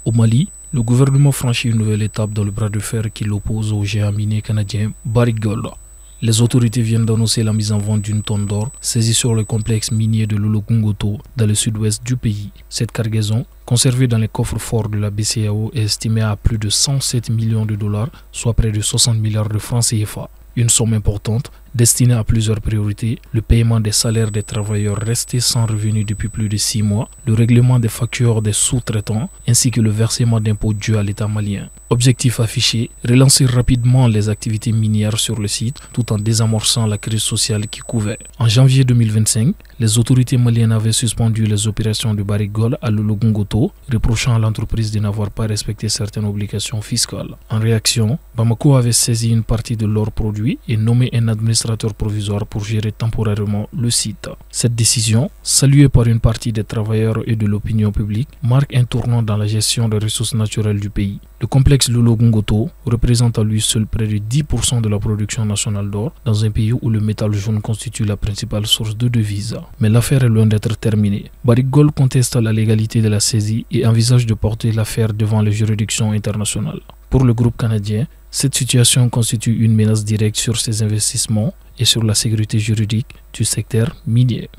Au Mali, le gouvernement franchit une nouvelle étape dans le bras de fer qui l'oppose au géant minier canadien Barrick Gold. Les autorités viennent d'annoncer la mise en vente d'une tonne d'or saisie sur le complexe minier de Loulo-Goungoto dans le sud-ouest du pays. Cette cargaison, conservée dans les coffres forts de la BCEAO, est estimée à plus de 107 millions de dollars, soit près de 60 milliards de francs CFA. Une somme importante destinée à plusieurs priorités: le paiement des salaires des travailleurs restés sans revenus depuis plus de 6 mois, le règlement des factures des sous-traitants ainsi que le versement d'impôts dus à l'État malien. Objectif affiché: relancer rapidement les activités minières sur le site tout en désamorçant la crise sociale qui couvait. En janvier 2025, les autorités maliennes avaient suspendu les opérations de Barrick Gold à Loulo-Goungoto, reprochant à l'entreprise de n'avoir pas respecté certaines obligations fiscales. En réaction, Bamako avait saisi une partie de l'or produit et nommé un administrateur provisoire pour gérer temporairement le site. Cette décision, saluée par une partie des travailleurs et de l'opinion publique, marque un tournant dans la gestion des ressources naturelles du pays. Le complexe Loulo-Goungoto représente à lui seul près de 10% de la production nationale d'or dans un pays où le métal jaune constitue la principale source de devises. Mais l'affaire est loin d'être terminée. Barrick Gold conteste la légalité de la saisie et envisage de porter l'affaire devant les juridictions internationales. Pour le groupe canadien, cette situation constitue une menace directe sur ses investissements et sur la sécurité juridique du secteur minier.